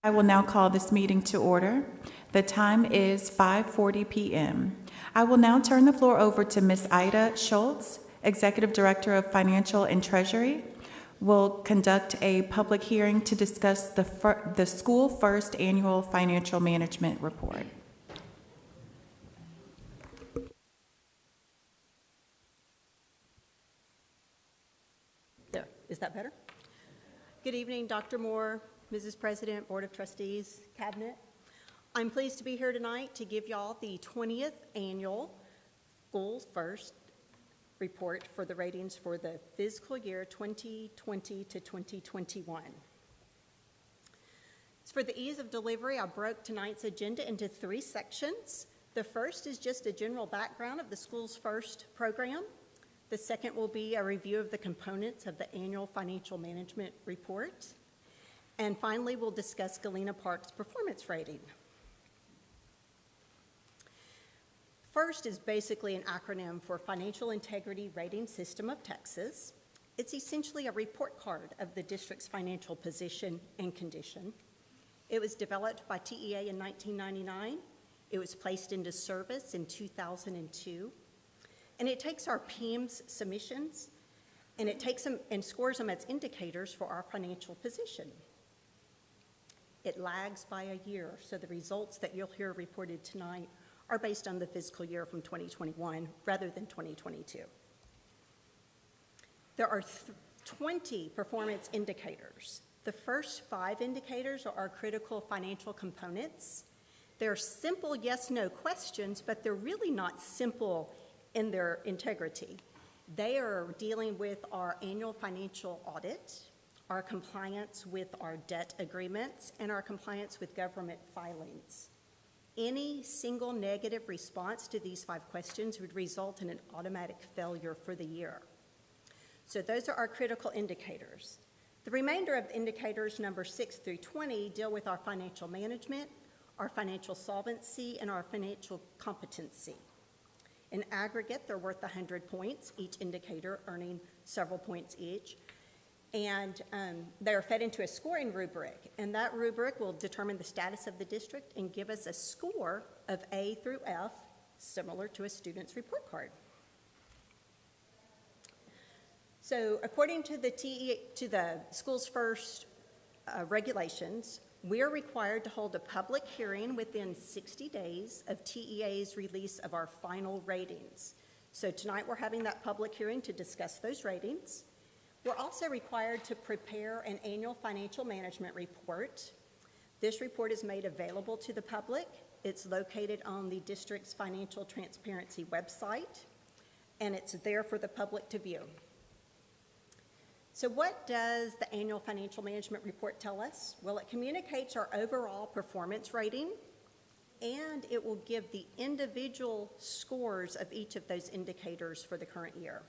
I will now call this meeting to order. The time is 5:40 p.m. I will now turn the floor over to Ms. Ida Schultz, Executive Director of Financial and Treasury. Will conduct a public hearing to discuss the School First Annual Financial Management Report. There, is that better? Good evening, Dr. Moore, Mrs. President, Board of Trustees, Cabinet. I'm pleased to be here tonight to give y'all the 20th annual Schools First report for the ratings for the fiscal year 2020 to 2021. For the ease of delivery, I broke tonight's agenda into 3 sections. The first is just a general background of the Schools First program. The second will be a review of the components of the annual financial management report. And finally, we'll discuss Galena Park's performance rating. FIRST is basically an acronym for Financial Integrity Rating System of Texas. It's essentially a report card of the district's financial position and condition. It was developed by TEA in 1999. It was placed into service in 2002. And it takes our PIMS submissions, and it takes them and scores them as indicators for our financial position. It lags by a year, so the results that you'll hear reported tonight are based on the fiscal year from 2021 rather than 2022. There are 20 performance indicators. The first 5 indicators are our critical financial components. They're simple yes-no questions, but they're really not simple in their integrity. They are dealing with our annual financial audit, our compliance with our debt agreements, and our compliance with government filings. Any single negative response to these 5 questions would result in an automatic failure for the year. So those are our critical indicators. The remainder of the indicators, number 6 through 20, deal with our financial management, our financial solvency, and our financial competency. In aggregate, they're worth 100 points, each indicator earning several points each. And they're fed into a scoring rubric, and that rubric will determine the status of the district and give us a score of A through F, similar to a student's report card. So according to the Schools First regulations, we are required to hold a public hearing within 60 days of TEA's release of our final ratings. So tonight we're having that public hearing to discuss those ratings. We're also required to prepare an annual financial management report. This report is made available to the public. It's located on the district's financial transparency website, and it's there for the public to view. So what does the annual financial management report tell us? Well, it communicates our overall performance rating, and it will give the individual scores of each of those indicators for the current year.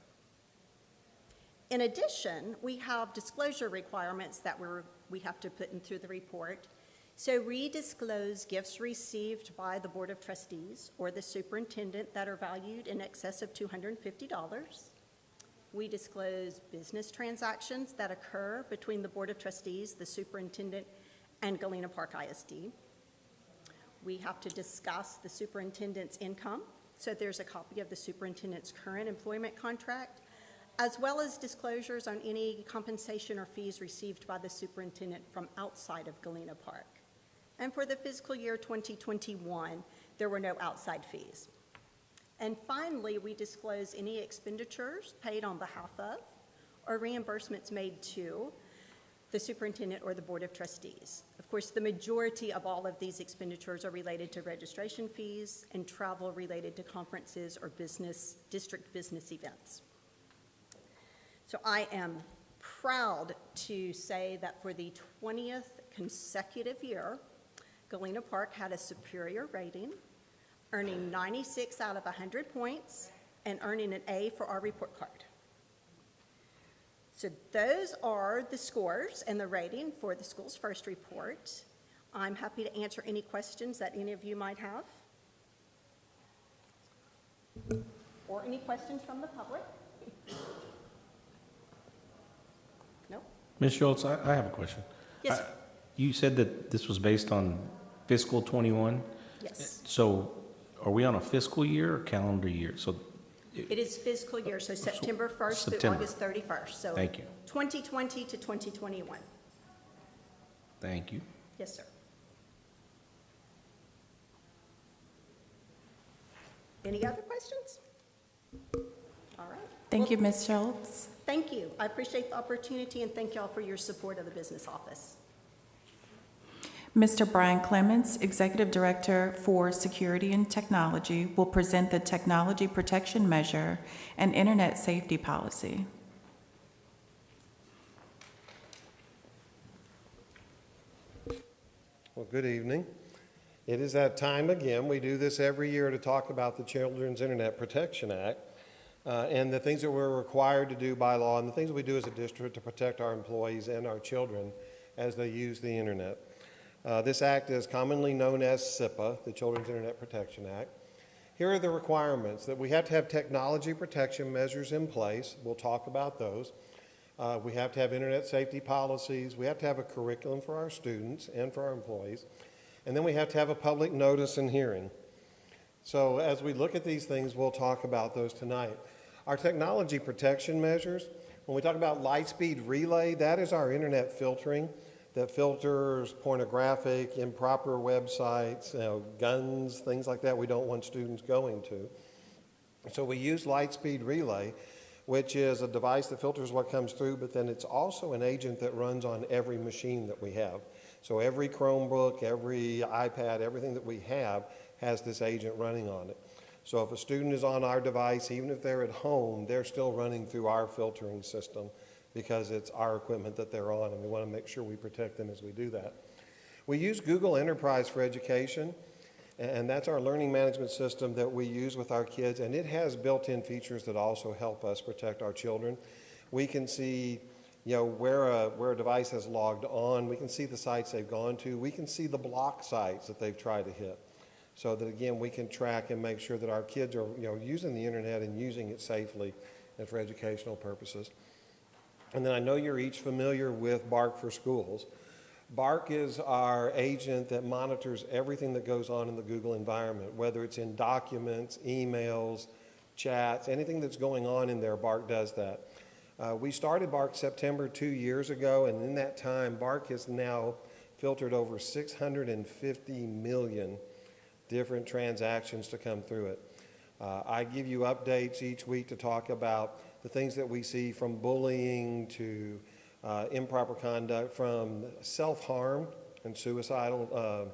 In addition, we have disclosure requirements that we have to put in through the report. So we disclose gifts received by the Board of Trustees or the superintendent that are valued in excess of $250. We disclose business transactions that occur between the Board of Trustees, the superintendent, and Galena Park ISD. We have to discuss the superintendent's income. So there's a copy of the superintendent's current employment contract, as well as disclosures on any compensation or fees received by the superintendent from outside of Galena Park. And for the fiscal year 2021, there were no outside fees. And finally, we disclose any expenditures paid on behalf of or reimbursements made to the superintendent or the Board of Trustees. Of course, the majority of all of these expenditures are related to registration fees and travel related to conferences or district business events. So I am proud to say that for the 20th consecutive year, Galena Park had a superior rating, earning 96 out of 100 points and earning an A for our report card. So those are the scores and the rating for the Schools First report. I'm happy to answer any questions that any of you might have. Or any questions from the public? No? Ms. Schultz, I have a question. Yes, sir. You said that this was based on fiscal 21? Yes. So are we on a fiscal year or calendar year? So It is fiscal year, so September 1st through September. August 31st. So Thank you. 2020 to 2021. Thank you. Yes, sir. Any other questions? All right. Thank you, Ms. Schultz. Thank you. I appreciate the opportunity, and thank y'all for your support of the business office. Mr. Brian Clements, Executive Director for Security and Technology, will present the Technology Protection Measure and Internet Safety Policy. Well, good evening. It is that time again. We do this every year to talk about the Children's Internet Protection Act and the things that we're required to do by law and the things we do as a district to protect our employees and our children as they use the internet. This act is commonly known as CIPA, the Children's Internet Protection Act. Here are the requirements: that we have to have technology protection measures in place. We'll talk about those. We have to have internet safety policies. We have to have a curriculum for our students and for our employees. And then we have to have a public notice and hearing. So as we look at these things, we'll talk about those tonight. Our technology protection measures, when we talk about light-speed relay, that is our internet filtering that filters pornographic, improper websites, guns, things like that we don't want students going to. So we use light-speed relay, which is a device that filters what comes through, but then it's also an agent that runs on every machine that we have. So every Chromebook, every iPad, everything that we have has this agent running on it. So if a student is on our device, even if they're at home, they're still running through our filtering system because it's our equipment that they're on, and we want to make sure we protect them as we do that. We use Google Enterprise for Education, and that's our learning management system that we use with our kids, and it has built-in features that also help us protect our children. We can see where a device has logged on. We can see the sites they've gone to. We can see the block sites that they've tried to hit. So that, again, we can track and make sure that our kids are using the internet and using it safely and for educational purposes. And then I know you're each familiar with BARC for Schools. BARC is our agent that monitors everything that goes on in the Google environment, whether it's in documents, emails, chats, anything that's going on in there, BARC does that. We started BARC September 2 years ago, and in that time, BARC has now filtered over 650 million different transactions to come through it. I give you updates each week to talk about the things that we see, from bullying to improper conduct, from self-harm and suicidal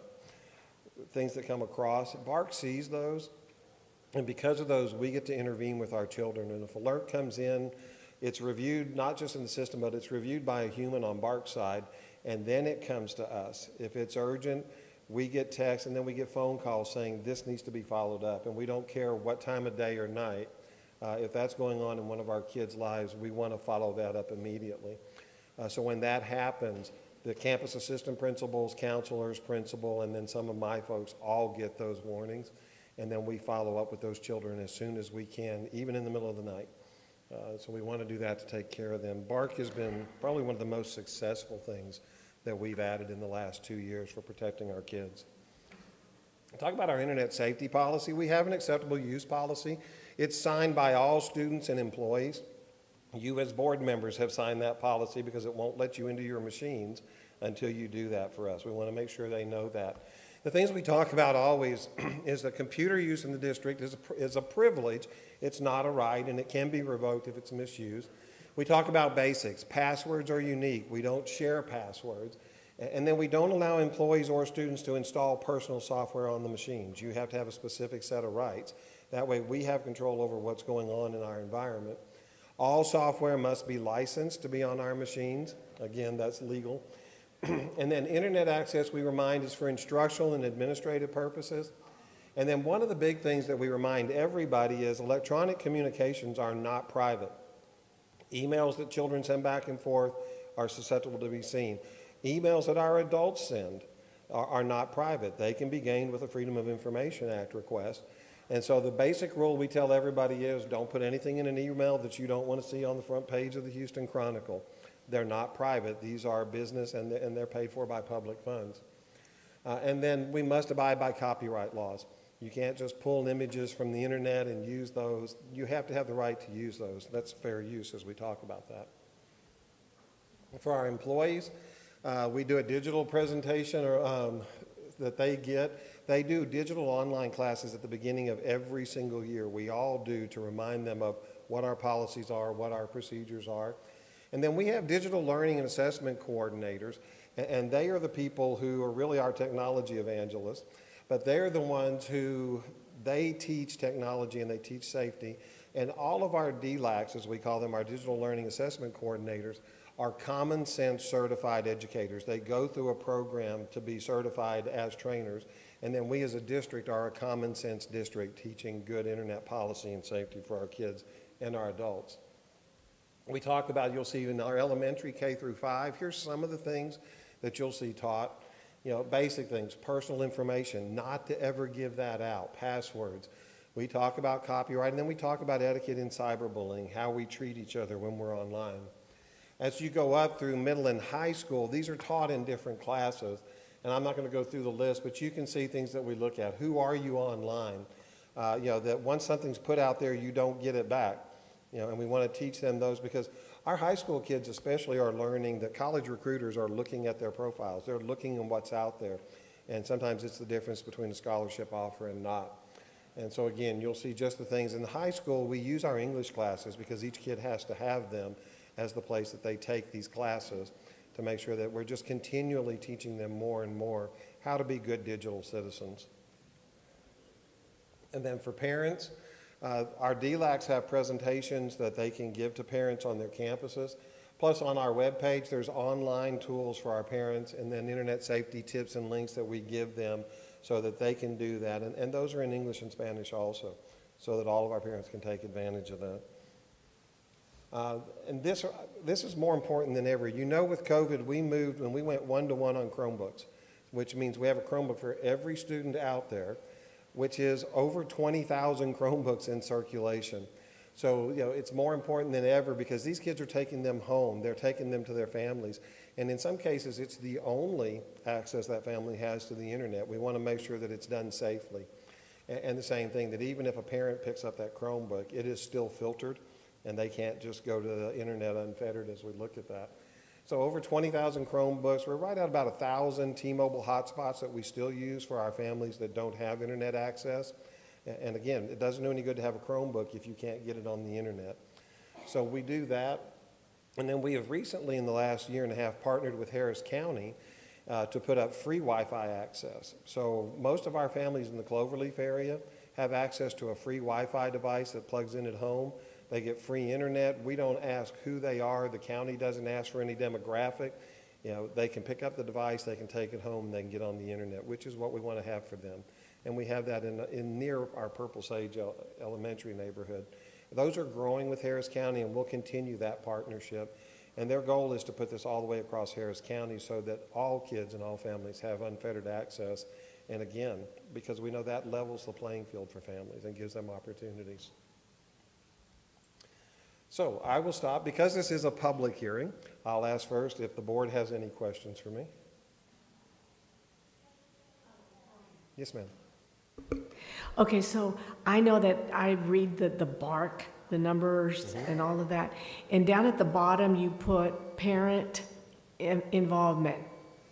things that come across. BARC sees those, and because of those, we get to intervene with our children. And if alert comes in, it's reviewed not just in the system, but it's reviewed by a human on BARC's side, and then it comes to us. If it's urgent, we get texts, and then we get phone calls saying this needs to be followed up, and we don't care what time of day or night. If that's going on in one of our kids' lives, we want to follow that up immediately. So when that happens, the campus assistant principals, counselors, principal, and then some of my folks all get those warnings, and then we follow up with those children as soon as we can, even in the middle of the night. So we want to do that to take care of them. BARC has been probably one of the most successful things that we've added in the last 2 years for protecting our kids. Talk about our internet safety policy. We have an acceptable use policy. It's signed by all students and employees. You as board members have signed that policy because it won't let you into your machines until you do that for us. We want to make sure they know that. The things we talk about always is that computer use in the district is a privilege. It's not a right, and it can be revoked if it's misused. We talk about basics. Passwords are unique. We don't share passwords. And then we don't allow employees or students to install personal software on the machines. You have to have a specific set of rights. That way we have control over what's going on in our environment. All software must be licensed to be on our machines. Again, that's legal. And then internet access, we remind, is for instructional and administrative purposes. And then one of the big things that we remind everybody is electronic communications are not private. Emails that children send back and forth are susceptible to be seen. Emails that our adults send are not private. They can be gained with a Freedom of Information Act request. And so the basic rule we tell everybody is don't put anything in an email that you don't want to see on the front page of the Houston Chronicle. They're not private. These are business, and they're paid for by public funds. And then we must abide by copyright laws. You can't just pull images from the internet and use those. You have to have the right to use those. That's fair use as we talk about that. For our employees, we do a digital presentation that they get. They do digital online classes at the beginning of every single year. We all do, to remind them of what our policies are, what our procedures are. And then we have digital learning and assessment coordinators, and they are the people who are really our technology evangelists, but they're the ones who, they teach technology and they teach safety. And all of our DLACs, as we call them, our digital learning assessment coordinators, are common sense certified educators. They go through a program to be certified as trainers, and then we as a district are a common sense district teaching good internet policy and safety for our kids and our adults. We talk about, you'll see in our elementary K through 5, here's some of the things that you'll see taught. You know, basic things, personal information, not to ever give that out, passwords. We talk about copyright, and then we talk about etiquette in cyberbullying, how we treat each other when we're online. As you go up through middle and high school, these are taught in different classes, and I'm not going to go through the list, but you can see things that we look at. Who are you online? You know, that once something's put out there, you don't get it back. You know, and we want to teach them those because our high school kids especially are learning that college recruiters are looking at their profiles. They're looking at what's out there. And sometimes it's the difference between a scholarship offer and not. And so again, you'll see just the things. In the high school, we use our English classes because each kid has to have them as the place that they take these classes to make sure that we're just continually teaching them more and more how to be good digital citizens. And then for parents, our DLACs have presentations that they can give to parents on their campuses. Plus on our webpage, there's online tools for our parents and then internet safety tips and links that we give them so that they can do that. And those are in English and Spanish also, so that all of our parents can take advantage of that. And this is more important than ever. You know, with COVID, we moved and we went one-to-one on Chromebooks, which means we have a Chromebook for every student out there, which is over 20,000 Chromebooks in circulation. So, you know, it's more important than ever because these kids are taking them home. They're taking them to their families. And in some cases, it's the only access that family has to the internet. We want to make sure that it's done safely. And the same thing, that even if a parent picks up that Chromebook, it is still filtered, and they can't just go to the internet unfettered as we look at that. So over 20,000 Chromebooks. We're right at about 1,000 T-Mobile hotspots that we still use for our families that don't have internet access. And again, it doesn't do any good to have a Chromebook if you can't get it on the internet. So we do that. And then we have recently, in the last year and a half, partnered with Harris County to put up free Wi-Fi access. So most of our families in the Cloverleaf area have access to a free Wi-Fi device that plugs in at home. They get free internet. We don't ask who they are. The county doesn't ask for any demographic. You know, they can pick up the device, they can take it home, and they can get on the internet, which is what we want to have for them. And we have that in near our Purple Sage Elementary neighborhood. Those are growing with Harris County, and we'll continue that partnership. And their goal is to put this all the way across Harris County so that all kids and all families have unfettered access. And again, because we know that levels the playing field for families and gives them opportunities. So I will stop. Because this is a public hearing, I'll ask first if the board has any questions for me. Yes, ma'am. Okay, so I know that I read the bark, the numbers and all of that. And down at the bottom, you put parent involvement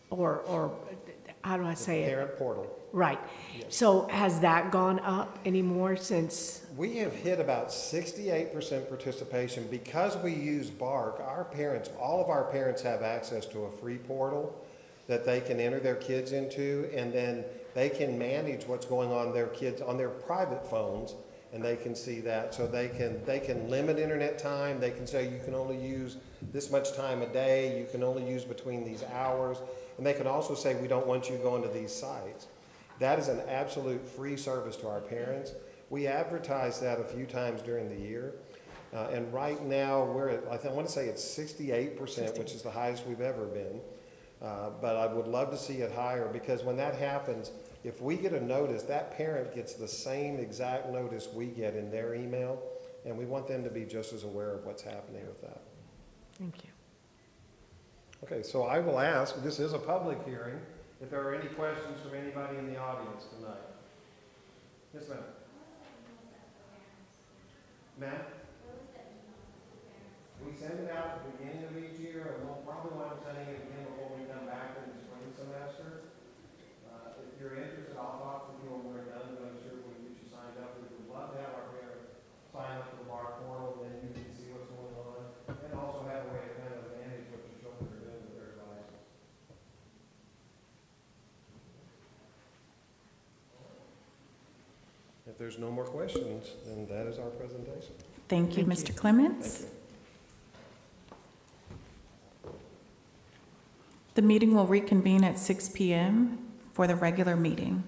or how do I say it? Parent portal. Right. Yes. So has that gone up anymore since? We have hit about 68% participation because we use BARC. Our parents, all of our parents have access to a free portal that they can enter their kids into, and then they can manage what's going on their kids on their private phones, and they can see that. So they can limit internet time. They can say you can only use this much time a day. You can only use between these hours. And they can also say we don't want you going to these sites. That is an absolute free service to our parents. We advertise that a few times during the year. And right now we're at, I want to say it's 68%, which is the highest we've ever been. But I would love to see it higher because when that happens, if we get a notice, that parent gets the same exact notice we get in their email, and we want them to be just as aware of what's happening with that. Thank you. Okay, so I will ask, this is a public hearing, if there are any questions from anybody in the audience tonight. Yes, ma'am. Ma'am? We send it out at the beginning of each year, and we'll probably wind up sending it again before we come back in the spring semester. If you're interested, I'll talk to you when we're done, to make sure we get you signed up. We would love to have our parents sign up for the bar portal, then you can see what's going on, and also have a way to kind of manage what your children are doing with their devices. If there's no more questions, then that is our presentation. Thank you, Thank Mr. Clements. Thank you. The meeting will reconvene at 6 p.m. for the regular meeting.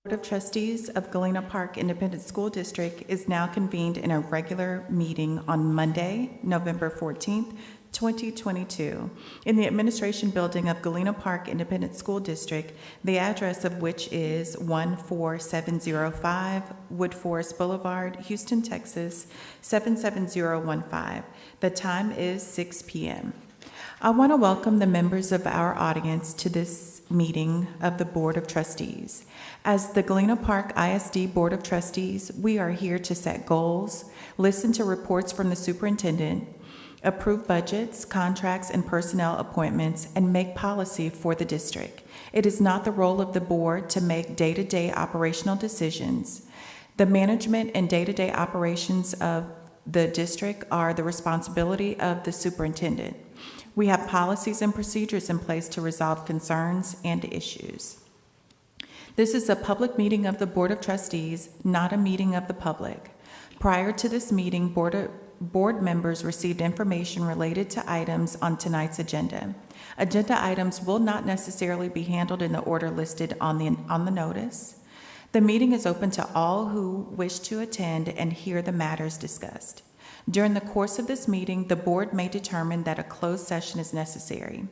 Board of Trustees of Galena Park Independent School District is now convened in a regular meeting on Monday, November 14th, 2022, in the Administration Building of Galena Park Independent School District, the address of which is 14705 Wood Forest Boulevard, Houston, Texas, 77015. The time is 6 p.m. I want to welcome the members of our audience to this meeting of the Board of Trustees. As the Galena Park ISD Board of Trustees, we are here to set goals, listen to reports from the superintendent, approve budgets, contracts, and personnel appointments, and make policy for the district. It is not the role of the board to make day-to-day operational decisions. The management and day-to-day operations of the district are the responsibility of the superintendent. We have policies and procedures in place to resolve concerns and issues. This is a public meeting of the Board of Trustees, not a meeting of the public. Prior to this meeting, board members received information related to items on tonight's agenda. Agenda items will not necessarily be handled in the order listed on the notice. The meeting is open to all who wish to attend and hear the matters discussed. During the course of this meeting, the board may determine that a closed session is necessary.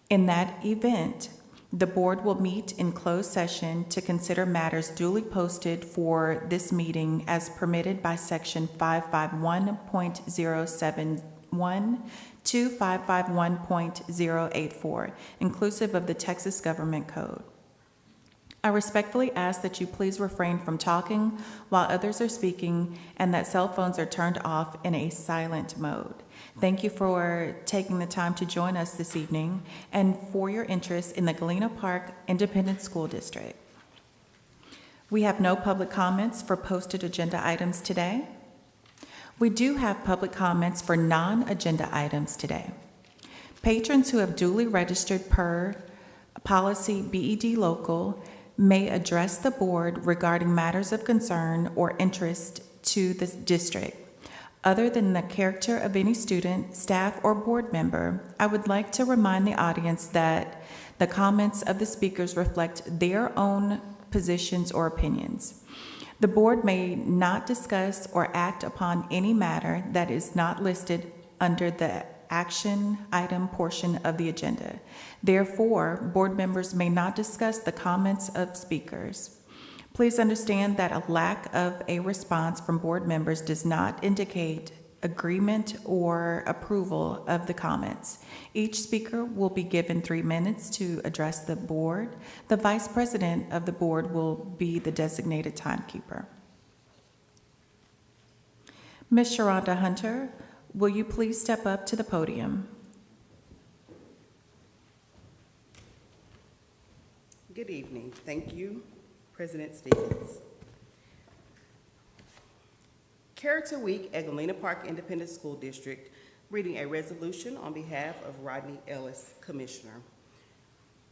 In that event, the board will meet in closed session to consider matters duly posted for this meeting as permitted by Section 551.071 to 551.084, inclusive of the Texas Government Code. I respectfully ask that you please refrain from talking while others are speaking and that cell phones are turned off in a silent mode. Thank you for taking the time to join us this evening and for your interest in the Galena Park Independent School District. We have no public comments for posted agenda items today. We do have public comments for non-agenda items today. Patrons who have duly registered per policy BED local may address the board regarding matters of concern or interest to the district. Other than the character of any student, staff, or board member, I would like to remind the audience that the comments of the speakers reflect their own positions or opinions. The board may not discuss or act upon any matter that is not listed under the action item portion of the agenda. Therefore, board members may not discuss the comments of speakers. Please understand that a lack of a response from board members does not indicate agreement or approval of the comments. Each speaker will be given 3 minutes to address the board. The vice president of the board will be the designated timekeeper. Ms. Sharonda Hunter, will you please step up to the podium? Good evening. Thank you, President Stevens. Character Week at Galena Park Independent School District, reading a resolution on behalf of Rodney Ellis, Commissioner.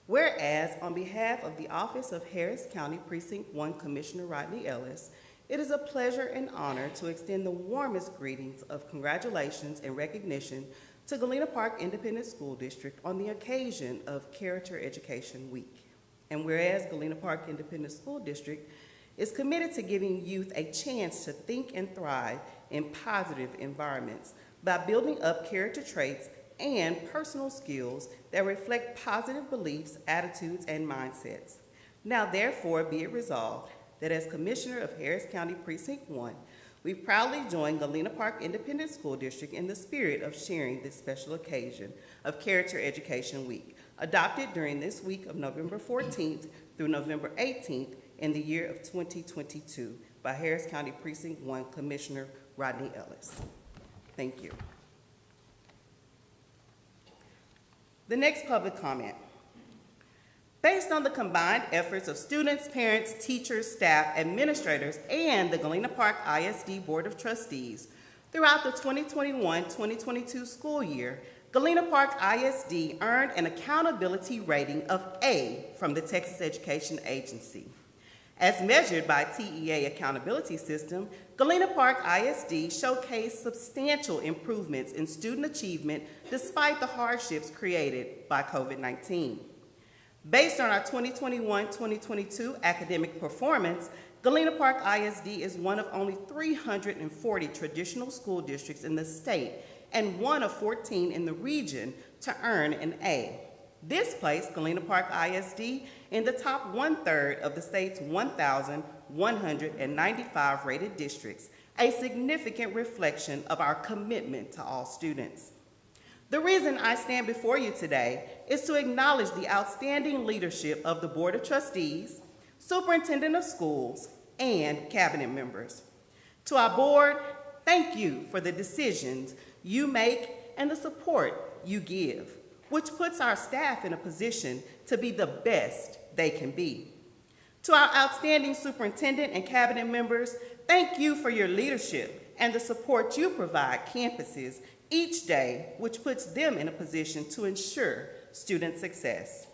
Whereas, on behalf of the Office of Harris County Precinct 1 Commissioner Rodney Ellis, it is a pleasure and honor to extend the warmest greetings of congratulations and recognition to Galena Park Independent School District on the occasion of Character Education Week. And whereas Galena Park Independent School District is committed to giving youth a chance to think and thrive in positive environments by building up character traits and personal skills that reflect positive beliefs, attitudes, and mindsets. Now, therefore, be it resolved that as Commissioner of Harris County Precinct 1, we proudly join Galena Park Independent School District in the spirit of sharing this special occasion of Character Education Week, adopted during this week of November 14th through November 18th in the year of 2022 by Harris County Precinct 1 Commissioner Rodney Ellis. Thank you. The next public comment. Based on the combined efforts of students, parents, teachers, staff, administrators, and the Galena Park ISD Board of Trustees, throughout the 2021-2022 school year, Galena Park ISD earned an accountability rating of A from the Texas Education Agency. As measured by TEA Accountability System, Galena Park ISD showcased substantial improvements in student achievement despite the hardships created by COVID-19. Based on our 2021-2022 academic performance, Galena Park ISD is one of only 340 traditional school districts in the state and one of 14 in the region to earn an A. This placed Galena Park ISD in the top 1/3 of the state's 1,195 rated districts, a significant reflection of our commitment to all students. The reason I stand before you today is to acknowledge the outstanding leadership of the Board of Trustees, Superintendent of Schools, and Cabinet members. To our board, thank you for the decisions you make and the support you give, which puts our staff in a position to be the best they can be. To our outstanding superintendent and cabinet members, thank you for your leadership and the support you provide campuses each day, which puts them in a position to ensure student success.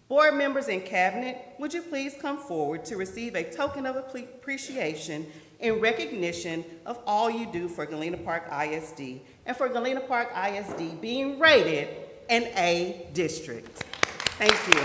Board members and cabinet, would you please come forward to receive a token of appreciation in recognition of all you do for Galena Park ISD and for Galena Park ISD being rated an A district. Thank you.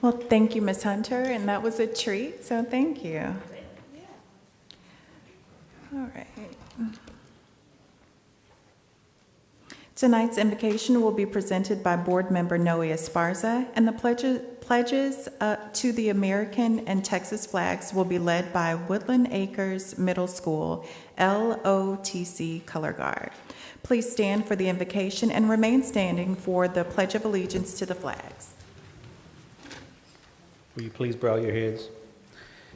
Well, thank you, Ms. Hunter, and that was a treat, so thank you. All right. Tonight's invocation will be presented by Board Member Noe Esparza, and the pledges to the American and Texas flags will be led by Woodland Acres Middle School, LOTC Color Guard. Please stand for the invocation and remain standing for the Pledge of Allegiance to the flags. Will you please bow your heads?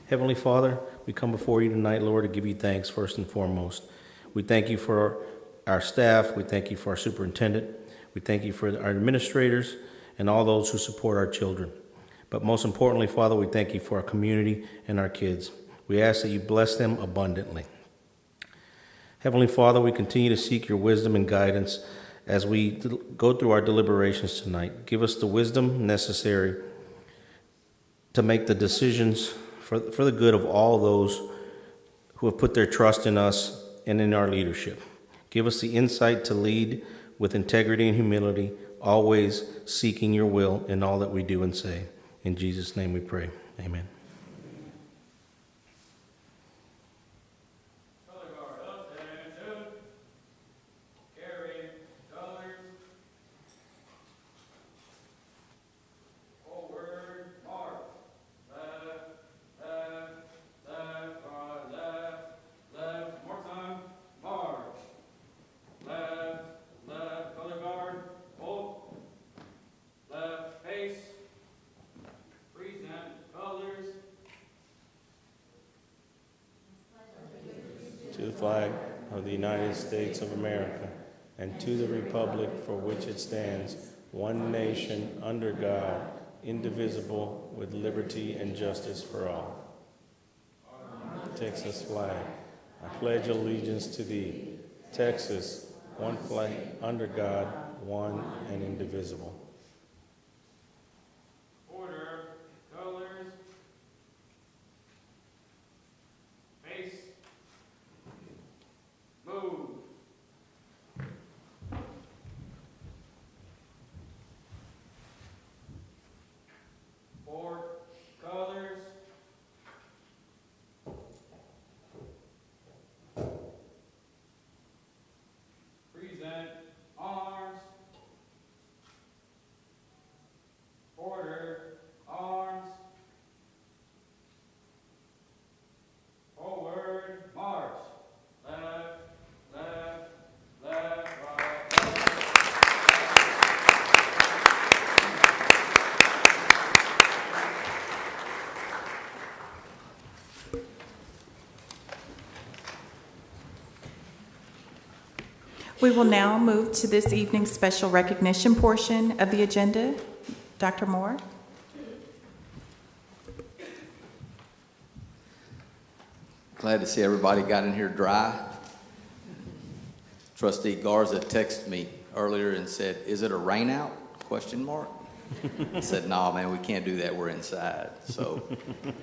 Heavenly Father, we come before you tonight, Lord, to give you thanks first and foremost. We thank you for our staff. We thank you for our superintendent. We thank you for our administrators and all those who support our children. But most importantly, Father, we thank you for our community and our kids. We ask that you bless them abundantly. Heavenly Father, we continue to seek your wisdom and guidance as we go through our deliberations tonight. Give us the wisdom necessary to make the decisions for the good of all those who have put their trust in us and in our leadership. Give us the insight to lead with integrity and humility, always seeking your will in all that we do and say. In Jesus' name we pray. Amen. flag of the United States of America and to the republic for which it stands, one nation, under God, indivisible, with liberty and justice for all. Texas flag. I pledge allegiance to thee. Texas, one flag, under God, one and indivisible. Order, colors, face, move. Four, colors. Present arms. Order, arms. Forward, march. Left, left, left, right, left. We will now move to this evening's special recognition portion of the agenda. Dr. Moore? Glad to see everybody got in here dry. Trustee Garza texted me earlier and said, "Is it a rain out?" I said, "No, man, we can't do that. We're inside." So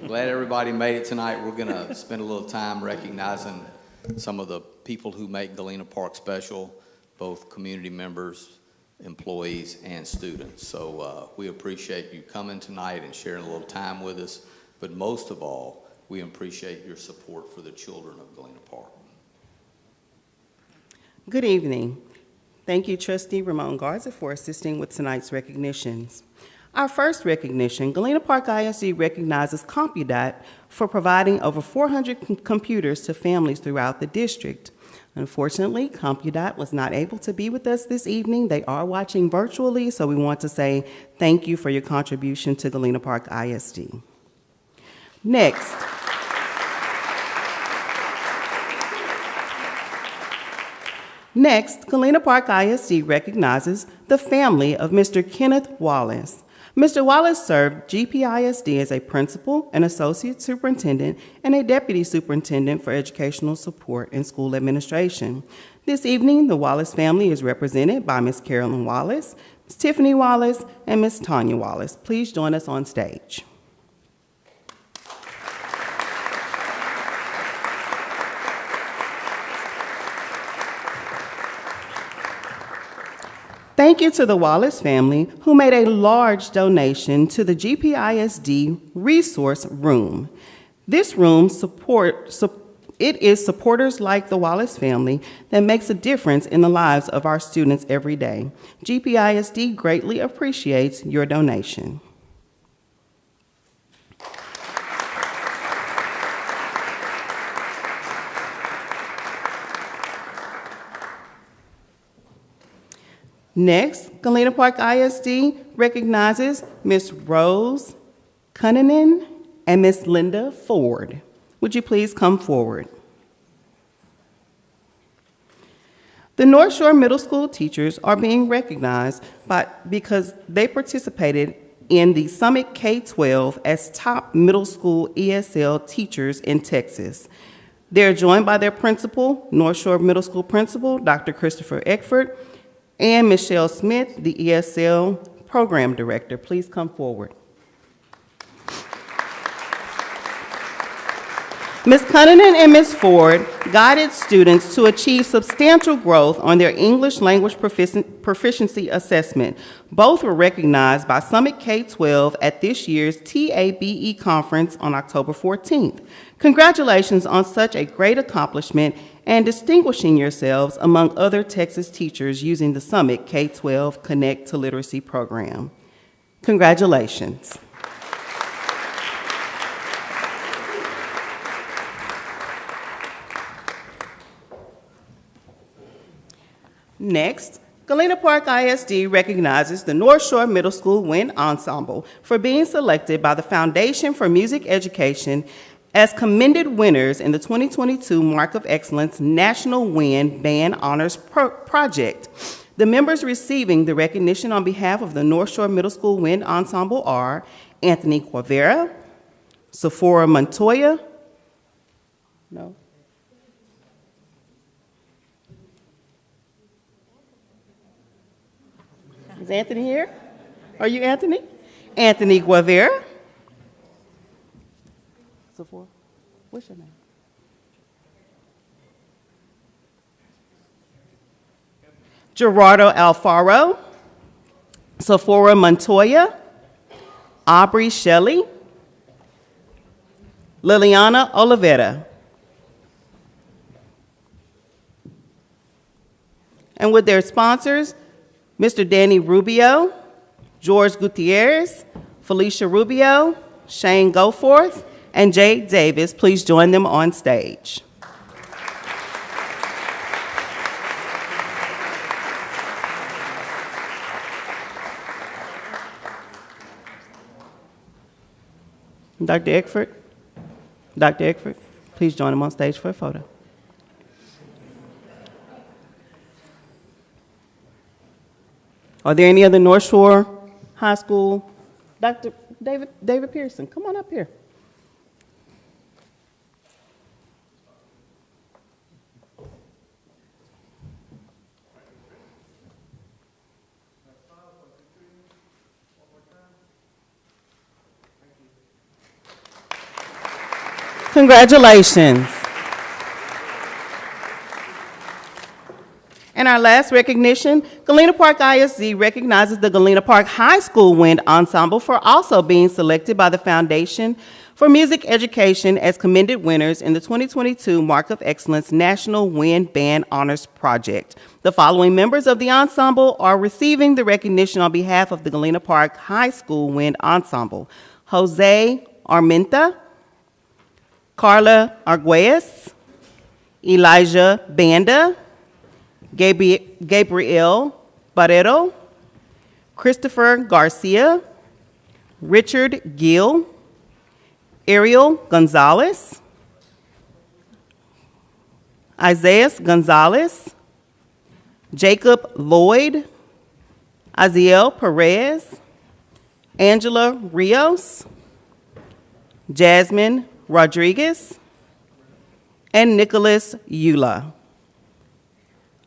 glad everybody made it tonight. We're going to spend a little time recognizing some of the people who make Galena Park special, both community members, employees, and students. So we appreciate you coming tonight and sharing a little time with us. But most of all, we appreciate your support for the children of Galena Park. Good evening. Thank you, Trustee Ramon Garza, for assisting with tonight's recognitions. Our first recognition, Galena Park ISD recognizes CompuDot for providing over 400 computers to families throughout the district. Unfortunately, CompuDot was not able to be with us this evening. They are watching virtually, so we want to say thank you for your contribution to Galena Park ISD. Next. Next, Galena Park ISD recognizes the family of Mr. Kenneth Wallace. Mr. Wallace served GPISD as a principal, an associate superintendent, and a deputy superintendent for educational support and school administration. This evening, the Wallace family is represented by Ms. Carolyn Wallace, Ms. Tiffany Wallace, and Ms. Tanya Wallace. Please join us on stage. Thank you to the Wallace family who made a large donation to the GPISD Resource Room. This room it is supporters like the Wallace family that makes a difference in the lives of our students every day. GPISD greatly appreciates your donation. Next, Galena Park ISD recognizes Ms. Rose Cunnanan and Ms. Linda Ford. Would you please come forward? The North Shore Middle School teachers are being recognized because they participated in the Summit K-12 as top middle school ESL teachers in Texas. They're joined by their principal, North Shore Middle School principal, Dr. Christopher Eckford, and Michelle Smith, the ESL program director. Please come forward. Ms. Cunningham and Ms. Ford guided students to achieve substantial growth on their English language proficiency assessment. Both were recognized by Summit K-12 at this year's TABE conference on October 14th. Congratulations on such a great accomplishment and distinguishing yourselves among other Texas teachers using the Summit K-12 Connect to Literacy program. Congratulations. Next, Galena Park ISD recognizes the North Shore Middle School Wind Ensemble for being selected by the Foundation for Music Education as commended winners in the 2022 Mark of Excellence National Win Band Honors Project. The members receiving the recognition on behalf of the North Shore Middle School Wind Ensemble are Anthony Quavera, Sephora Montoya, no? Is Anthony here? Are you Anthony? Anthony Guevara. Sephora, what's your name? Gerardo Alfaro, Sephora Montoya, Aubrey Shelley, Liliana Oliveira. And with their sponsors, Mr. Danny Rubio, George Gutierrez, Felicia Rubio, Shane Goforth, and Jay Davis. Please join them on stage. Dr. Eckford, please join them on stage for a photo. Are there any other North Shore High School? Dr. David Pearson, come on up here. Congratulations. And our last recognition, Galena Park ISD recognizes the Galena Park High School Wind Ensemble for also being selected by the Foundation for Music Education as commended winners in the 2022 Mark of Excellence National Wind Band Honors Project. The following members of the ensemble are receiving the recognition on behalf of the Galena Park High School Wind Ensemble: Jose Armenta, Carla Arguelles, Elijah Banda, Gabriel Barrero, Christopher Garcia, Richard Gill, Ariel Gonzalez, Isaiah Gonzalez, Jacob Lloyd, Aziel Perez, Angela Rios, Jasmine Rodriguez, and Nicholas Eula.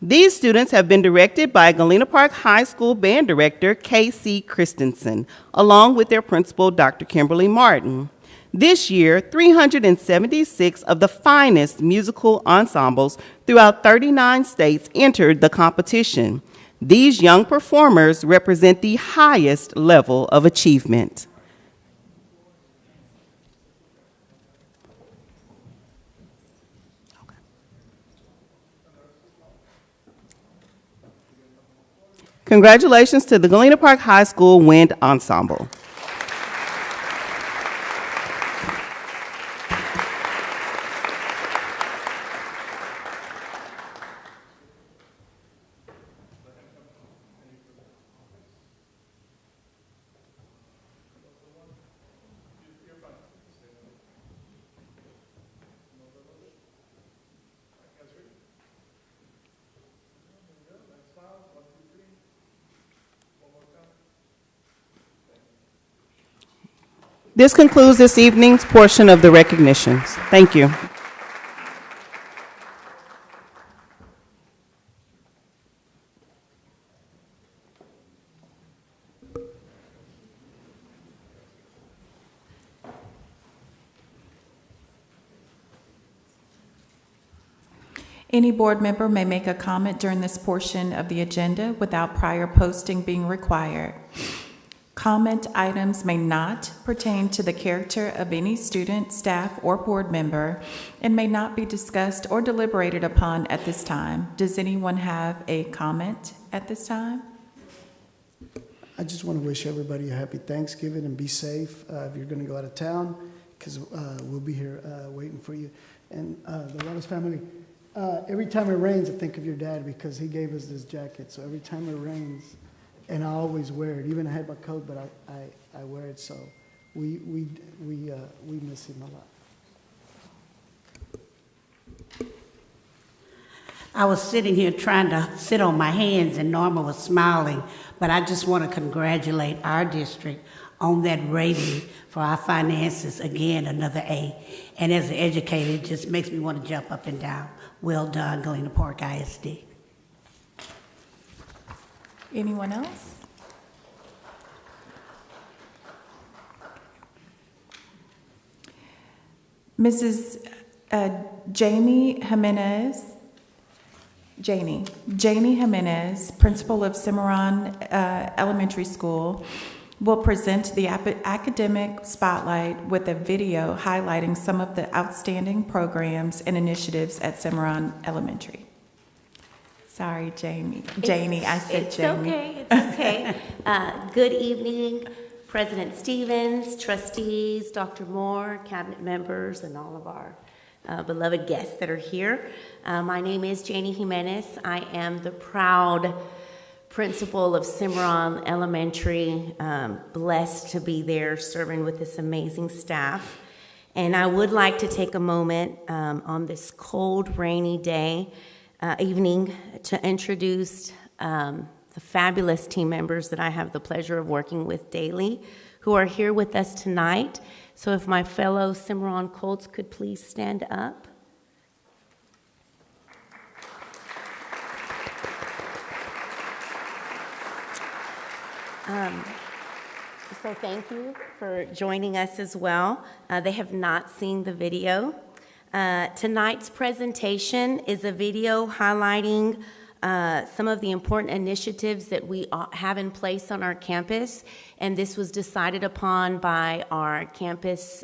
These students have been directed by Galena Park High School Band Director K.C. Christensen, along with their principal, Dr. Kimberly Martin. This year, 376 of the finest musical ensembles throughout 39 states entered the competition. These young performers represent the highest level of achievement. Congratulations to the Galena Park High School Wind Ensemble. This concludes this evening's portion of the recognitions. Thank you. Any board member may make a comment during this portion of the agenda without prior posting being required. Comment items may not pertain to the character of any student, staff, or board member and may not be discussed or deliberated upon at this time. Does anyone have a comment at this time? I just want to wish everybody a happy Thanksgiving and be safe if you're going to go out of town, because we'll be here waiting for you. And the Wallace family, every time it rains, I think of your dad, because he gave us this jacket. So every time it rains, and I always wear it. Even I had my coat, but I wear it. So we miss him a lot. I was sitting here trying to sit on my hands and Norma was smiling, but I just want to congratulate our district on that rating for our finances. Again, another A. And as an educator, it just makes me want to jump up and down. Well done, Galena Park ISD. Anyone else? Mrs. Janie Jimenez, principal of Cimarron Elementary School, will present the academic spotlight with a video highlighting some of the outstanding programs and initiatives at Cimarron Elementary. Sorry, Janie, I said Jamie. It's okay. Good evening, President Stevens, trustees, Dr. Moore, cabinet members, and all of our beloved guests that are here. My name is Janie Jimenez. I am the proud principal of Cimarron Elementary, blessed to be there serving with this amazing staff. And I would like to take a moment on this cold, rainy day, evening, to introduce the fabulous team members that I have the pleasure of working with daily, who are here with us tonight. So if my fellow Cimarron Colts could please stand up. So thank you for joining us as well. They have not seen the video. Tonight's presentation is a video highlighting some of the important initiatives that we have in place on our campus, and this was decided upon by our campus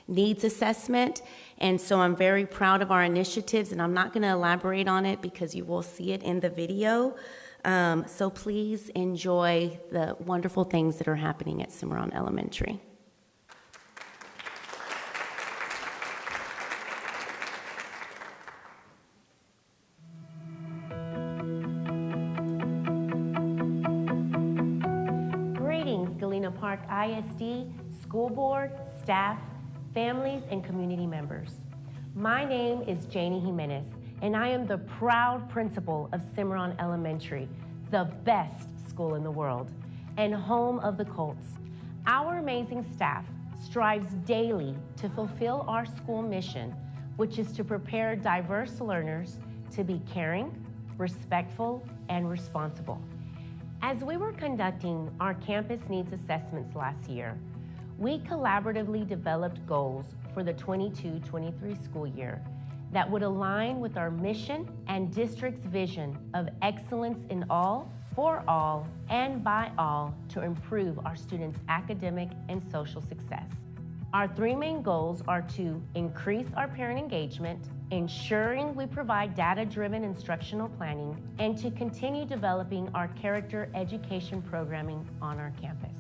needs assessment. And so I'm very proud of our initiatives, and I'm not going to elaborate on it because you will see it in the video. So please enjoy the wonderful things that are happening at Cimarron Elementary. Greetings, Galena Park ISD, school board, staff, families, and community members. My name is Janie Jimenez, and I am the proud principal of Cimarron Elementary, the best school in the world, and home of the Colts. Our amazing staff strives daily to fulfill our school mission, which is to prepare diverse learners to be caring, respectful, and responsible. As we were conducting our campus needs assessments last year, we collaboratively developed goals for the 22-23 school year that would align with our mission and district's vision of excellence in all, for all, and by all to improve our students' academic and social success. Our three main goals are to increase our parent engagement, ensuring we provide data-driven instructional planning, and to continue developing our character education programming on our campus.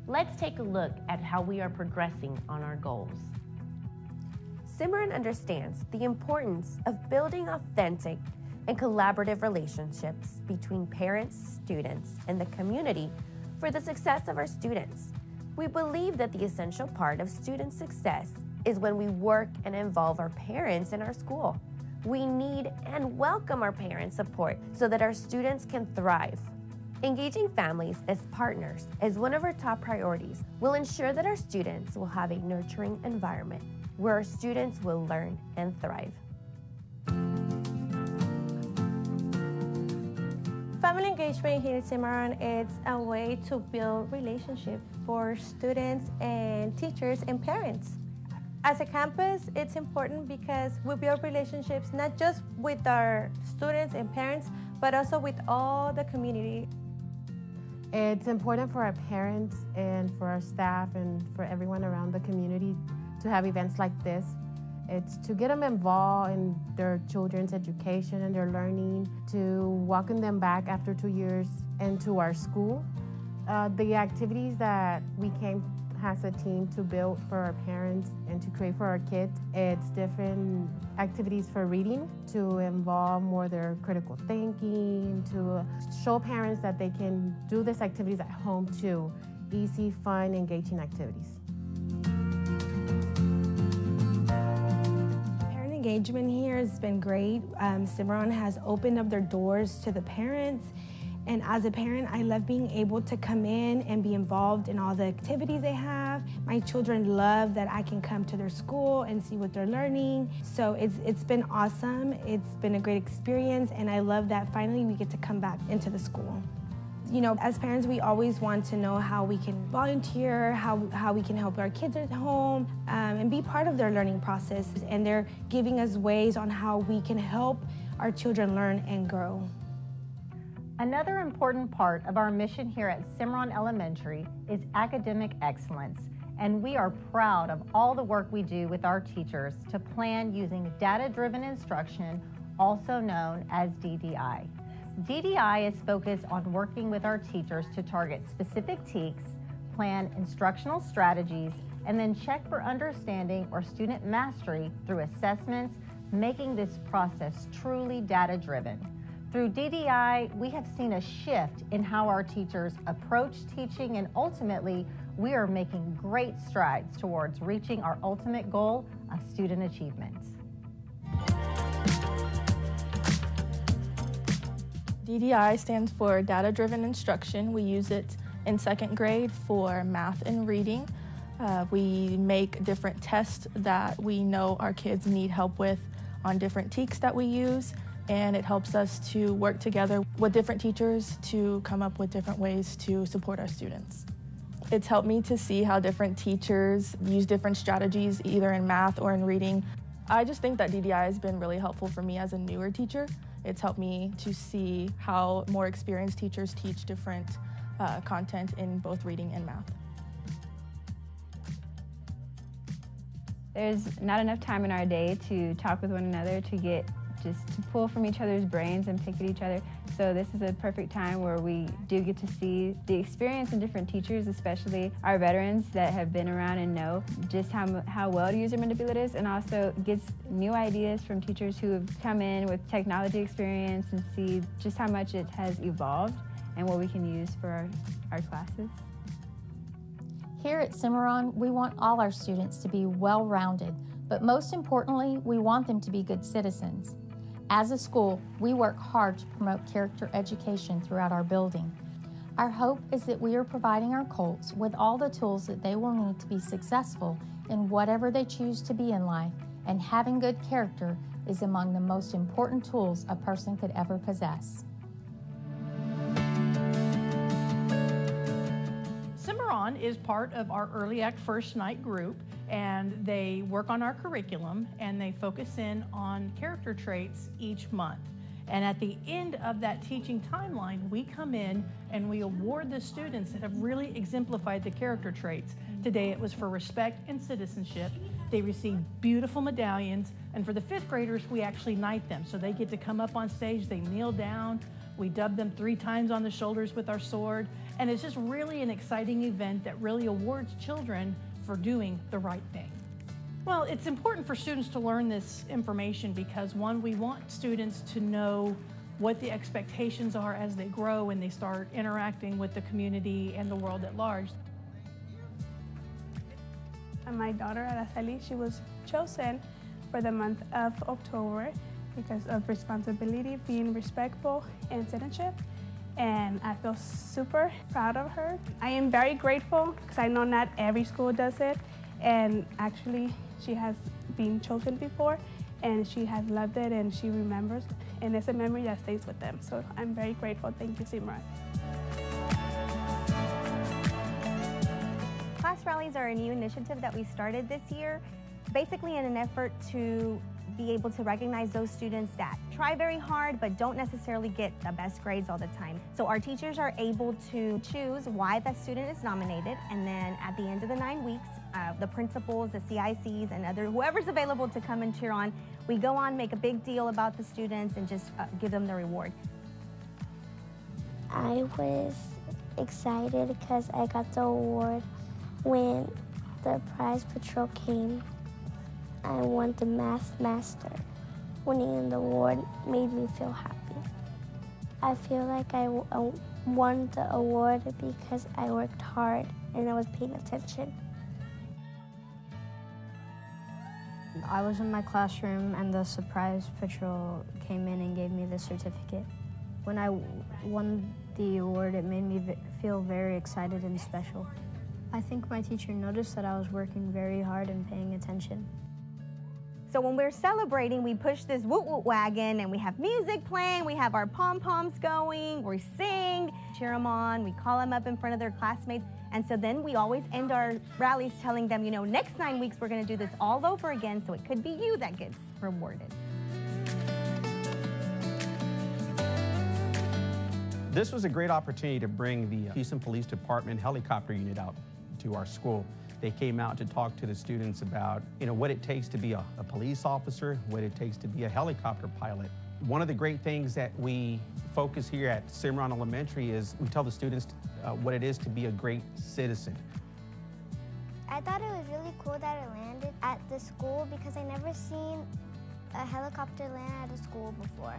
Let's take a look at how we are progressing on our goals. Cimarron understands the importance of building authentic and collaborative relationships between parents, students, and the community for the success of our students. We believe that the essential part of student success is when we work and involve our parents in our school. We need and welcome our parents' support so that our students can thrive. Engaging families as partners as one of our top priorities will ensure that our students will have a nurturing environment where our students will learn and thrive. Family engagement here at Cimarron is a way to build relationships for students and teachers and parents. As a campus, it's important because we build relationships not just with our students and parents, but also with all the community. It's important for our parents and for our staff and for everyone around the community to have events like this. It's to get them involved in their children's education and their learning, to welcome them back after 2 years into our school. The activities that we came as a team to build for our parents and to create for our kids, it's different activities for reading to involve more their critical thinking, to show parents that they can do these activities at home too. Easy, fun, engaging activities. engagement here has been great. Cimarron has opened up their doors to the parents. And as a parent, I love being able to come in and be involved in all the activities they have. My children love that I can come to their school and see what they're learning. So it's been awesome. It's been a great experience, and I love that finally we get to come back into the school. You know, as parents, we always want to know how we can volunteer, how we can help our kids at home, and be part of their learning process. And they're giving us ways on how we can help our children learn and grow. Another important part of our mission here at Cimarron Elementary is academic excellence, and we are proud of all the work we do with our teachers to plan using data-driven instruction, also known as DDI. DDI is focused on working with our teachers to target specific TEKs, plan instructional strategies, and then check for understanding or student mastery through assessments, making this process truly data-driven. Through DDI, we have seen a shift in how our teachers approach teaching, and ultimately, we are making great strides towards reaching our ultimate goal of student achievement. DDI stands for Data-Driven Instruction. We use it in second grade for math and reading. We make different tests that we know our kids need help with on different TEKs that we use, and it helps us to work together with different teachers to come up with different ways to support our students. It's helped me to see how different teachers use different strategies, either in math or in reading. I just think that DDI has been really helpful for me as a newer teacher. It's helped me to see how more experienced teachers teach different content in both reading and math. There's not enough time in our day to talk with one another, to pull from each other's brains and pick at each other. So this is a perfect time where we do get to see the experience in different teachers, especially our veterans that have been around and know just how well to use their manipulatives, and also gets new ideas from teachers who have come in with technology experience and see just how much it has evolved and what we can use for our classes. Here at Cimarron, we want all our students to be well-rounded, but most importantly, we want them to be good citizens. As a school, we work hard to promote character education throughout our building. Our hope is that we are providing our Colts with all the tools that they will need to be successful in whatever they choose to be in life, and having good character is among the most important tools a person could ever possess. Cimarron is part of our Early Act First Night group, and they work on our curriculum and they focus in on character traits each month. And at the end of that teaching timeline, we come in and we award the students that have really exemplified the character traits. Today it was for respect and citizenship. They received beautiful medallions, and for the fifth graders, we actually knight them. So they get to come up on stage, they kneel down, we dub them 3 times on the shoulders with our sword, and it's just really an exciting event that really awards children for doing the right thing. Well, it's important for students to learn this information because, one, we want students to know what the expectations are as they grow and they start interacting with the community and the world at large. And my daughter, Araceli, she was chosen for the month of October because of responsibility, being respectful, and citizenship. And I feel super proud of her. I am very grateful because I know not every school does it, and actually she has been chosen before and she has loved it and she remembers, and it's a memory that stays with them. So I'm very grateful. Thank you, Cimarron. Class rallies are a new initiative that we started this year, basically in an effort to be able to recognize those students that try very hard but don't necessarily get the best grades all the time. So our teachers are able to choose why that student is nominated, and then at the end of the 9 weeks, the principals, the CICs, and whoever's available to come and cheer on, we go on, make a big deal about the students, and just give them the reward. I was excited because I got the award when the prize patrol came. I won the Math Master. Winning the award made me feel happy. I feel like I won the award because I worked hard and I was paying attention. I was in my classroom and the surprise patrol came in and gave me the certificate. When I won the award, it made me feel very excited and special. I think my teacher noticed that I was working very hard and paying attention. So when we're celebrating, we push this woot-woot wagon and we have music playing, we have our pom-poms going, we sing, cheer them on, we call them up in front of their classmates. And so then we always end our rallies telling them, you know, next 9 weeks we're gonna do this all over again, so it could be you that gets rewarded. This was a great opportunity to bring the Houston Police Department helicopter unit out to our school. They came out to talk to the students about, you know, what it takes to be a police officer, what it takes to be a helicopter pilot. One of the great things that we focus here at Cimarron Elementary is we tell the students what it is to be a great citizen. I thought it was really cool that it landed at the school because I never seen a helicopter land at a school before.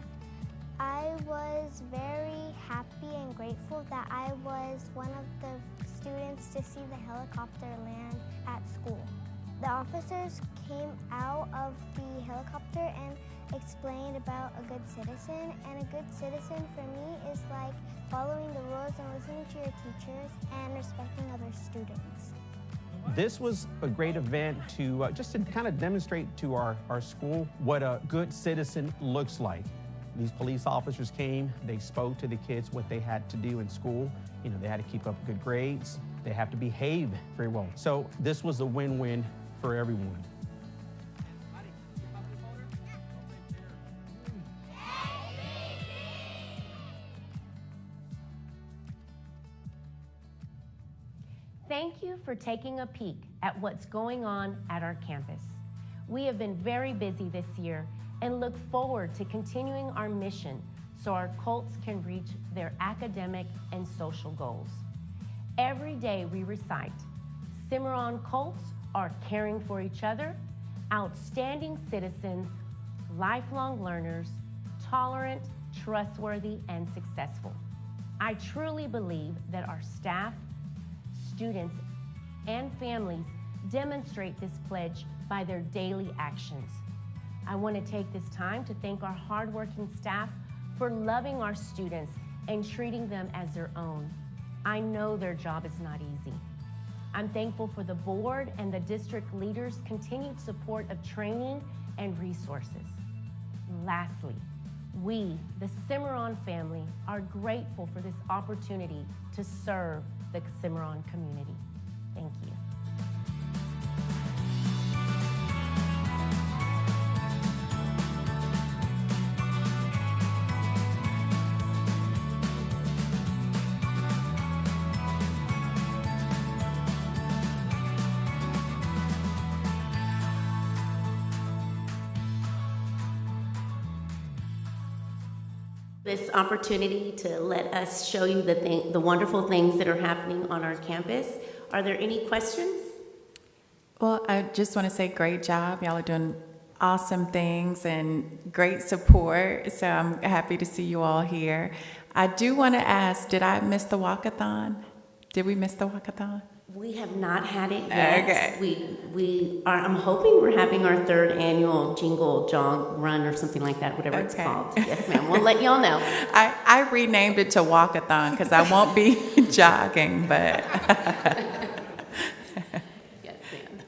I was very happy and grateful that I was one of the students to see the helicopter land at school. The officers came out of the helicopter and explained about a good citizen, and a good citizen for me is like following the rules and listening to your teachers and respecting other students. This was a great event to just to kind of demonstrate to our school what a good citizen looks like. These police officers came, they spoke to the kids what they had to do in school. You know, they had to keep up good grades, they have to behave very well. So this was a win-win for everyone. Thank you for taking a peek at what's going on at our campus. We have been very busy this year and look forward to continuing our mission so our Colts can reach their academic and social goals. Every day we recite, Cimarron Colts are caring for each other, outstanding citizens, lifelong learners, tolerant, trustworthy, and successful. I truly believe that our staff, students, and families demonstrate this pledge by their daily actions. I want to take this time to thank our hardworking staff for loving our students and treating them as their own. I know their job is not easy. I'm thankful for the board and the district leaders' continued support of training and resources. Lastly, we, the Cimarron family, are grateful for this opportunity to serve the Cimarron community. Thank you. This opportunity to let us show you the wonderful things that are happening on our campus. Are there any questions? Well, I just want to say great job. Y'all are doing awesome things and great support. So I'm happy to see you all here. I do want to ask, did I miss the walkathon? Did we miss the walkathon? We have not had it yet. Okay. We are, I'm hoping we're having our 3rd annual jingle jog run or something like that, whatever it's called. Yes, ma'am. We'll let y'all know. I renamed it to walkathon because I won't be jogging, but. Yes, ma'am.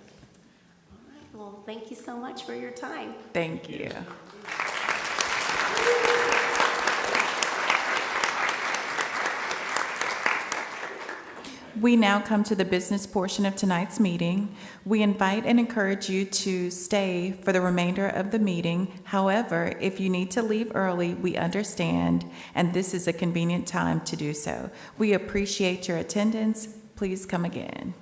All right. Well, thank you so much for your time. Thank you. We now come to the business portion of tonight's meeting. We invite and encourage you to stay for the remainder of the meeting. However, if you need to leave early, we understand, and this is a convenient time to do so. We appreciate your attendance. Please come again.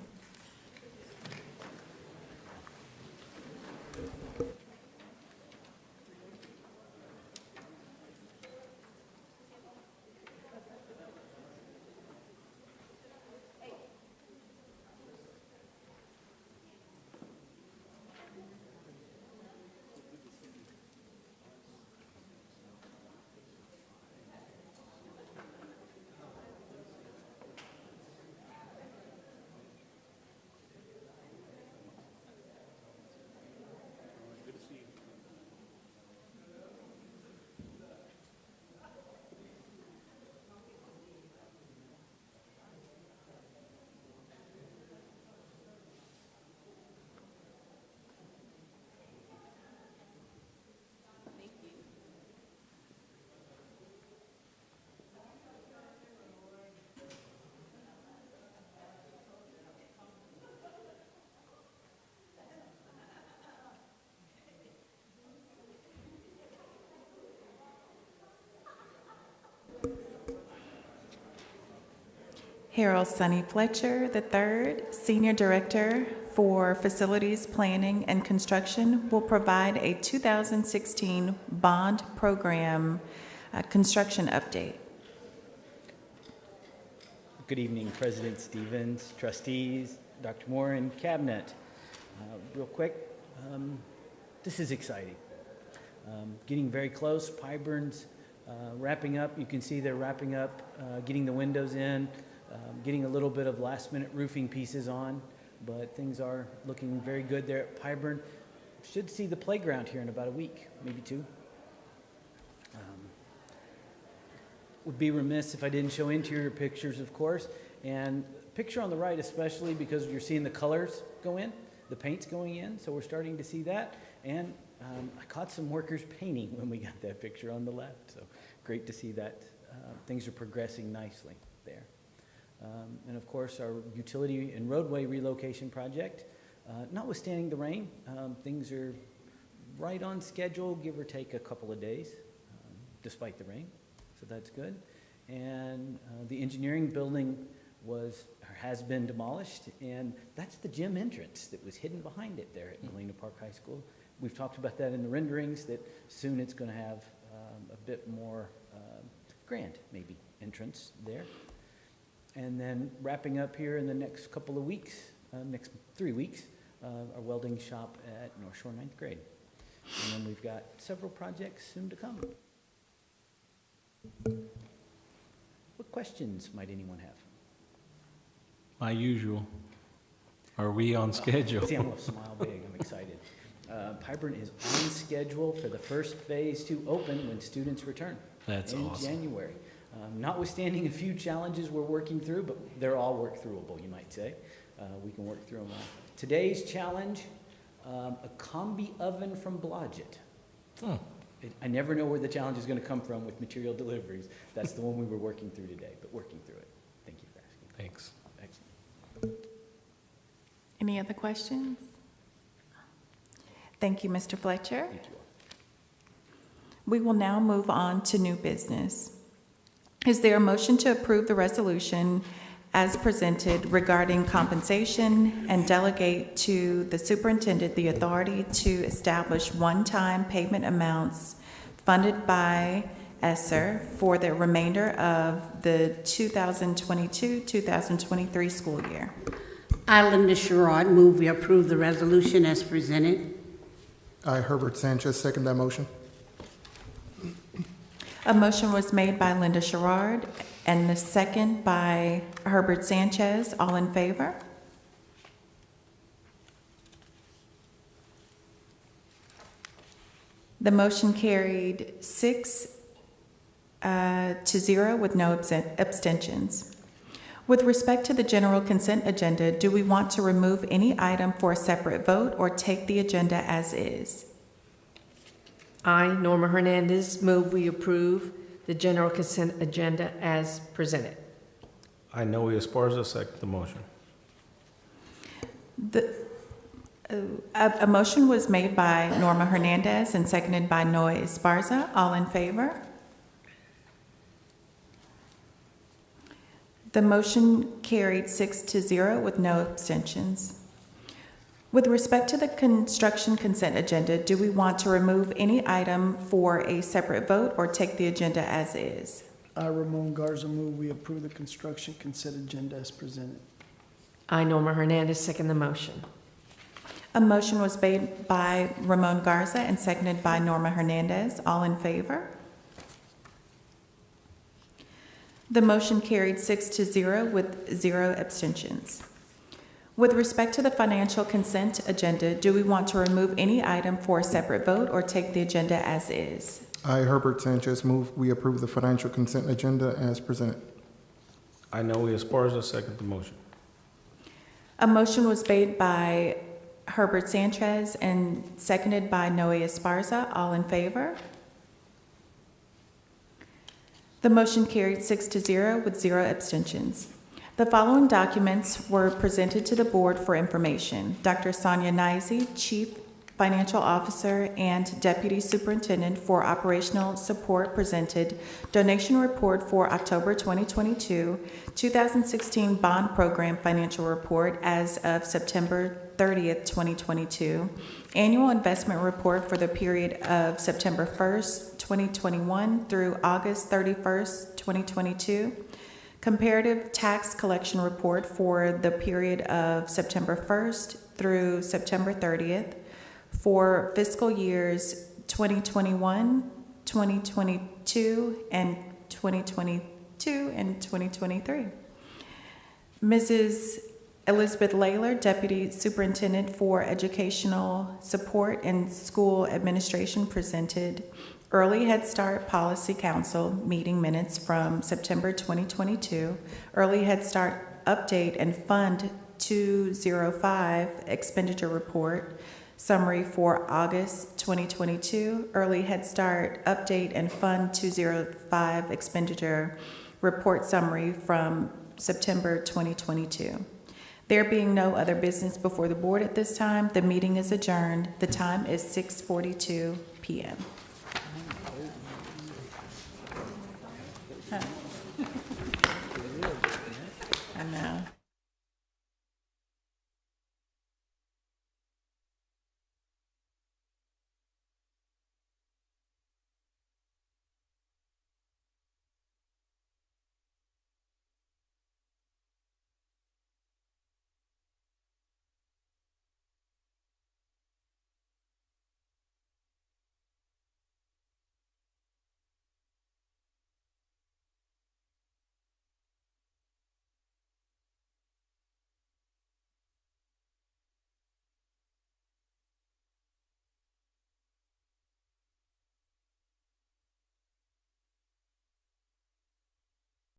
Harold Sonny Fletcher III, Senior Director for Facilities Planning and Construction, will provide a 2016 bond program construction update. Good evening, President Stevens, trustees, Dr. Moore, and cabinet. Real quick, this is exciting. Getting very close. Pyburn's wrapping up. You can see they're wrapping up, getting the windows in, getting a little bit of last-minute roofing pieces on, but things are looking very good there at Pyburn. Should see the playground here in about a week, maybe 2. Would be remiss if I didn't show interior pictures, of course, and picture on the right especially because you're seeing the colors go in, the paint's going in, so we're starting to see that, and I caught some workers painting when we got that picture on the left, so great to see that things are progressing nicely there. And of course our utility and roadway relocation project, notwithstanding the rain, things are right on schedule, give or take a couple of days, despite the rain. So that's good. And the engineering building has been demolished, and that's the gym entrance that was hidden behind it there at Galena Park High School. We've talked about that in the renderings, that soon it's going to have a bit more grand, maybe, entrance there. And then wrapping up here in the next couple of weeks, next 3 weeks, our welding shop at North Shore 9th grade. And then we've got several projects soon to come. What questions might anyone have? My usual. Are we on schedule? See, I'm going to smile big. I'm excited. Pyburn is on schedule for the first phase to open when students return. That's awesome. In January. Notwithstanding a few challenges we're working through, but they're all work throughable, you might say. We can work through them all. Today's challenge, a combi oven from Blodgett. I never know where the challenge is going to come from with material deliveries. That's the one we were working through today, but working through it. Thank you for asking. Thanks. Excellent. Any other questions? Thank you, Mr. Fletcher. Thank you all. We will now move on to new business. Is there a motion to approve the resolution as presented regarding compensation and delegate to the superintendent the authority to establish one-time payment amounts funded by ESSER for the remainder of the 2022-2023 school year? I, Linda Sherrod, move we approve the resolution as presented. I, Herbert Sanchez, second that motion. A motion was made by Linda Sherrod and the second by Herbert Sanchez. All in favor? The motion carried 6-0 with no abstentions. With respect to the general consent agenda, do we want to remove any item for a separate vote or take the agenda as is? I, Norma Hernandez, move we approve the general consent agenda as presented. I, Noe Esparza, second the motion. A motion was made by Norma Hernandez and seconded by Noe Esparza. All in favor? The motion carried 6-0 with no abstentions. With respect to the construction consent agenda, do we want to remove any item for a separate vote or take the agenda as is? I, Ramon Garza, move we approve the construction consent agenda as presented. I, Norma Hernandez, second the motion. A motion was made by Ramon Garza and seconded by Norma Hernandez. All in favor? The motion carried 6-0 with 0 abstentions. With respect to the financial consent agenda, do we want to remove any item for a separate vote or take the agenda as is? I, Herbert Sanchez, move we approve the financial consent agenda as presented. I, Noe Esparza, second the motion. A motion was made by Herbert Sanchez and seconded by Noe Esparza. All in favor? The motion carried 6-0 with 0 abstentions. The following documents were presented to the board for information. Dr. Sonia Nizey, Chief Financial Officer, and Deputy Superintendent for Operational Support presented Donation Report for October 2022, 2016 Bond Program Financial Report as of September 30th, 2022, Annual Investment Report for the period of September 1st, 2021 through August 31st, 2022, Comparative Tax Collection Report for the period of September 1st through September 30th for fiscal years 2021, 2022, and 2022 and 2023. Mrs. Elizabeth Layler, Deputy Superintendent for Educational Support and School Administration, presented Early Head Start Policy Council meeting minutes from September 2022, Early Head Start Update and Fund 205 Expenditure Report, Summary for August 2022, Early Head Start Update and Fund 205 Expenditure Report Summary from September 2022. There being no other business before the board at this time, the meeting is adjourned. The time is 6:42 p.m.